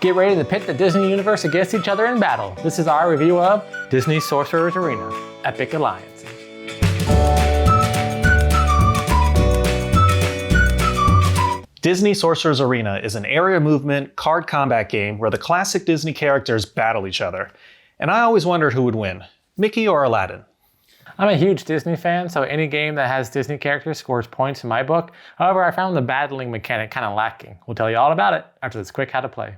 Get ready to pit the Disney universe against each other in battle. This is our review of Disney Sorcerer's Arena, Epic Alliances. Disney Sorcerer's Arena is an area movement card combat game where the classic Disney characters battle each other. And I always wondered who would win, Mickey or Aladdin. I'm a huge Disney fan, so any game that has Disney characters scores points in my book. However, I found the battling mechanic kind of lacking. We'll tell you all about it after this quick how to play.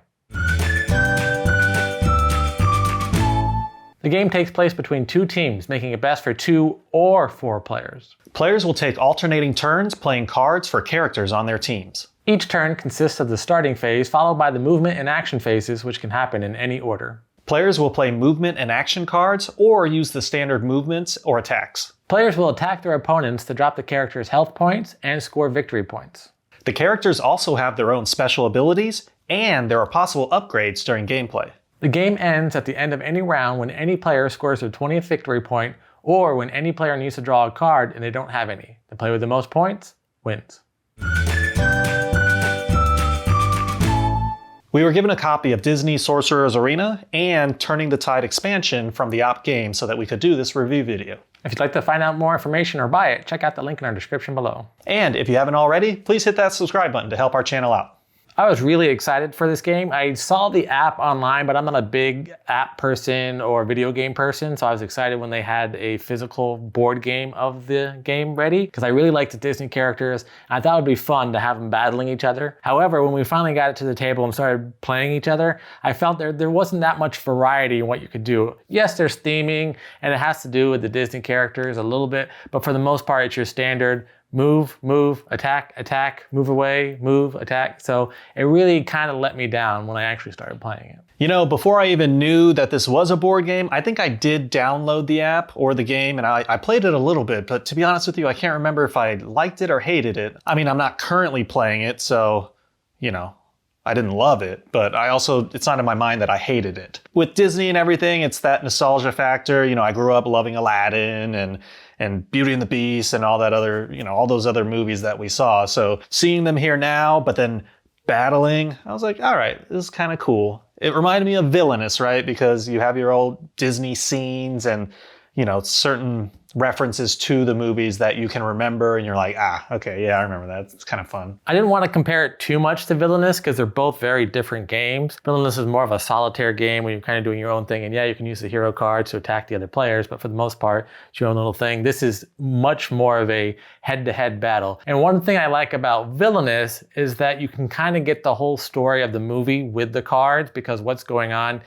The game takes place between two teams, making it best for 2 or 4 players. Players will take alternating turns playing cards for characters on their teams. Each turn consists of the starting phase, followed by the movement and action phases, which can happen in any order. Players will play movement and action cards or use the standard movements or attacks. Players will attack their opponents to drop the character's health points and score victory points. The characters also have their own special abilities, and there are possible upgrades during gameplay. The game ends at the end of any round when any player scores their 20th victory point, or when any player needs to draw a card and they don't have any. The player with the most points wins. We were given a copy of Disney Sorcerer's Arena and Turning the Tide expansion from the OP game so that we could do this review video. If you'd like to find out more information or buy it, check out the link in our description below. And if you haven't already, please hit that subscribe button to help our channel out. I was really excited for this game. I saw the app online, but I'm not a big app person or video game person, so I was excited when they had a physical board game of the game ready, because I really liked the Disney characters. I thought it would be fun to have them battling each other. However, when we finally got it to the table and started playing each other, I felt there wasn't that much variety in what you could do. Yes, there's theming, and it has to do with the Disney characters a little bit, but for the most part, it's your standard move, move, attack, attack, move away, move, attack. So it really kind of let me down when I actually started playing it. You know, before I even knew that this was a board game, I think I did download the app or the game, and I played it a little bit, but to be honest with you, I can't remember if I liked it or hated it. I mean, I'm not currently playing it, so, you know, I didn't love it, but it's not in my mind that I hated it. With Disney and everything, it's that nostalgia factor. You know, I grew up loving Aladdin and Beauty and the Beast and all that other, you know, all those other movies that we saw. So seeing them here now, but then battling, I was like, all right, this is kind of cool. It reminded me of Villainous, right? Because you have your old Disney scenes and, you know, certain references to the movies that you can remember and you're like, okay, yeah, I remember that. It's kind of fun. I didn't want to compare it too much to Villainous because they're both very different games. Villainous is more of a solitaire game where you're kind of doing your own thing, and yeah, you can use the hero cards to attack the other players, but for the most part, it's your own little thing. This is much more of a head-to-head battle. And one thing I like about Villainous is that you can kind of get the whole story of the movie with the cards, because what's going on,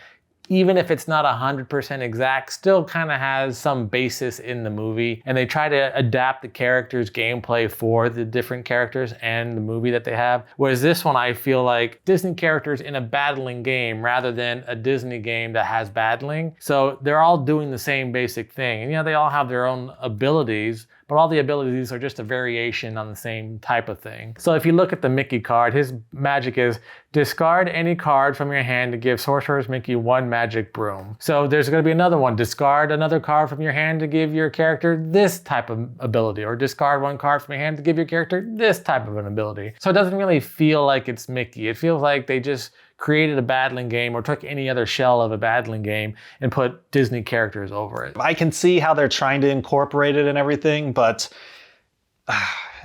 even if it's not 100% exact, still kind of has some basis in the movie. And they try to adapt the characters' gameplay for the different characters and the movie that they have. Whereas this one, I feel like Disney characters in a battling game rather than a Disney game that has battling. So they're all doing the same basic thing. And you know, they all have their own abilities, but all the abilities are just a variation on the same type of thing. So if you look at the Mickey card, his magic is discard any card from your hand to give Sorcerer's Mickey 1 magic broom. So there's going to be another one, discard another card from your hand to give your character this type of ability, or discard 1 card from your hand to give your character this type of an ability. So it doesn't really feel like it's Mickey. It feels like they just created a battling game or took any other shell of a battling game and put Disney characters over it. I can see how they're trying to incorporate it and everything, but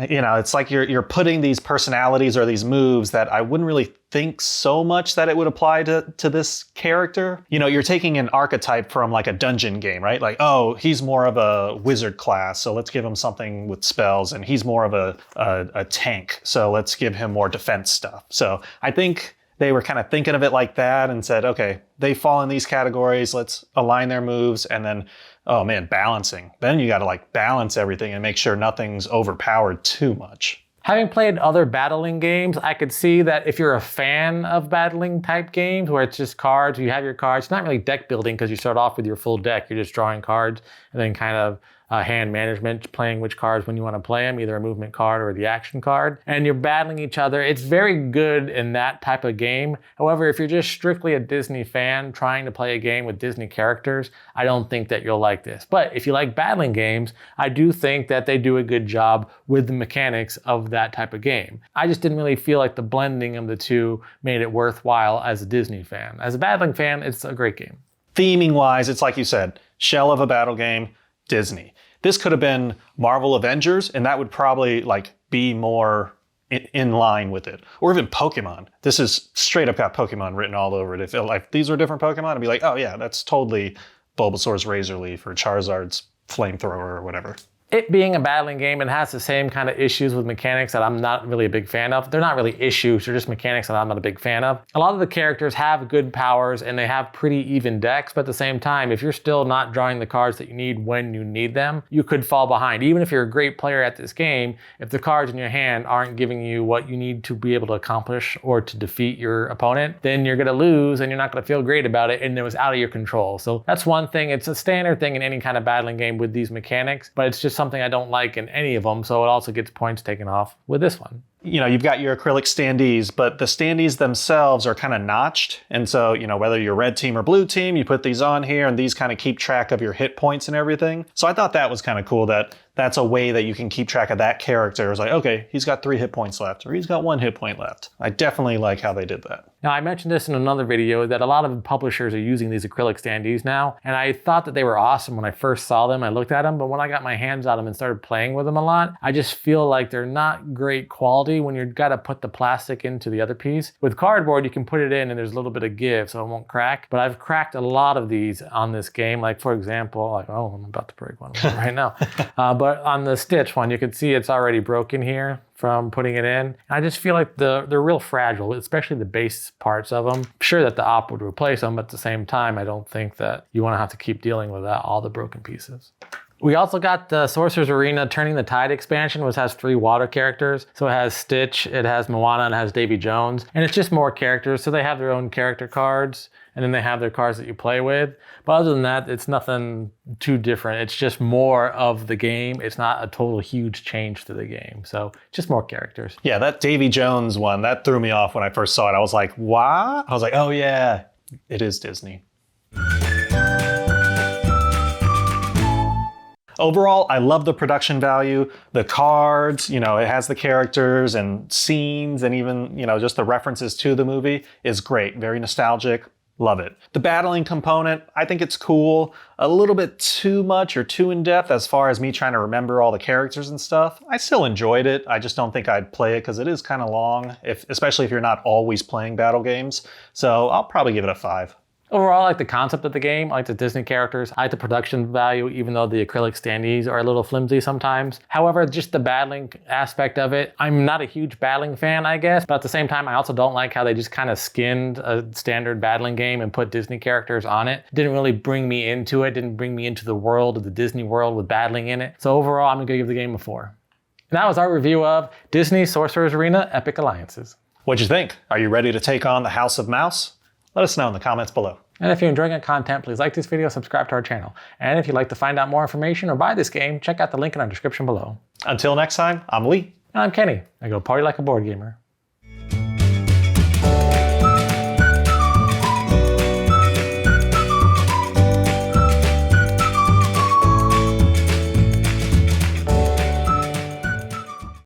you know, it's like you're putting these personalities or these moves that I wouldn't really think so much that it would apply to this character. You know, you're taking an archetype from like a dungeon game, right? Like, oh, he's more of a wizard class, so let's give him something with spells, and he's more of a tank, so let's give him more defense stuff. So I think they were kind of thinking of it like that and said, okay, they fall in these categories, let's align their moves, and then, oh man, balancing. Then you got to like balance everything and make sure nothing's overpowered too much. Having played other battling games, I could see that if you're a fan of battling type games where it's just cards, you have your cards, it's not really deck building because you start off with your full deck, you're just drawing cards and then kind of hand management, playing which cards when you want to play them, either a movement card or the action card. And you're battling each other. It's very good in that type of game. However, if you're just strictly a Disney fan trying to play a game with Disney characters, I don't think that you'll like this. But if you like battling games, I do think that they do a good job with the mechanics of that type of game. I just didn't really feel like the blending of the two made it worthwhile as a Disney fan. As a battling fan, it's a great game. Theming wise, it's like you said, shell of a battle game, Disney. This could have been Marvel Avengers, and that would probably like be more in line with it. Or even Pokemon. This is straight up got Pokemon written all over it. If like these were different Pokemon, I'd be like, oh yeah, that's totally Bulbasaur's Razor Leaf or Charizard's Flamethrower or whatever. It being a battling game, it has the same kind of issues with mechanics that I'm not really a big fan of. They're not really issues, they're just mechanics that I'm not a big fan of. A lot of the characters have good powers and they have pretty even decks, but at the same time, if you're still not drawing the cards that you need when you need them, you could fall behind. Even if you're a great player at this game, if the cards in your hand aren't giving you what you need to be able to accomplish or to defeat your opponent, then you're gonna lose and you're not gonna feel great about it, and it was out of your control. So that's one thing. It's a standard thing in any kind of battling game with these mechanics, but it's just something I don't like in any of them, so it also gets points taken off with this one. You know, you've got your acrylic standees, but the standees themselves are kind of notched. And so, you know, whether you're red team or blue team, you put these on here and these kind of keep track of your hit points and everything. So I thought that was kind of cool that that's a way that you can keep track of that character. It's like, okay, he's got 3 hit points left, or he's got 1 hit point left. I definitely like how they did that. Now, I mentioned this in another video that a lot of publishers are using these acrylic standees now, and I thought that they were awesome when I first saw them. I looked at them, but when I got my hands on them and started playing with them a lot, I just feel like they're not great quality when you've got to put the plastic into the other piece. With cardboard, you can put it in and there's a little bit of give so it won't crack, but I've cracked a lot of these on this game. Like, for example, like, oh, I'm about to break one right now. But on the Stitch one, you can see it's already broken here from putting it in. I just feel like they're real fragile, especially the base parts of them. I'm sure that the op would replace them, but at the same time, I don't think that you want to have to keep dealing with all the broken pieces. We also got the Sorcerer's Arena Turning the Tide expansion, which has 3 water characters. So it has Stitch, it has Moana, and it has Davy Jones. And it's just more characters, so they have their own character cards, and then they have their cards that you play with. But other than that, it's nothing too different. It's just more of the game. It's not a total huge change to the game. So just more characters. Yeah, that Davy Jones one, that threw me off when I first saw it. I was like, what? I was like, oh yeah, it is Disney. Overall, I love the production value, the cards, you know, it has the characters and scenes and even, you know, just the references to the movie is great. Very nostalgic. Love it. The battling component, I think it's cool. A little bit too much or too in-depth as far as me trying to remember all the characters and stuff. I still enjoyed it. I just don't think I'd play it because it is kind of long, especially if you're not always playing battle games. So I'll probably give it a 5. Overall, I like the concept of the game. I like the Disney characters. I like the production value, even though the acrylic standees are a little flimsy sometimes. However, just the battling aspect of it, I'm not a huge battling fan, I guess. But at the same time, I also don't like how they just kind of skinned a standard battling game and put Disney characters on it. It didn't really bring me into it. Didn't bring me into the world of the Disney world with battling in it. So overall, I'm gonna give the game a 4. And that was our review of Disney Sorcerer's Arena Epic Alliances. What'd you think? Are you ready to take on the House of Mouse? Let us know in the comments below. And if you're enjoying our content, please like this video, subscribe to our channel. And if you'd like to find out more information or buy this game, check out the link in our description below. Until next time, I'm Lee. And I'm Kenny. I go party like a board gamer.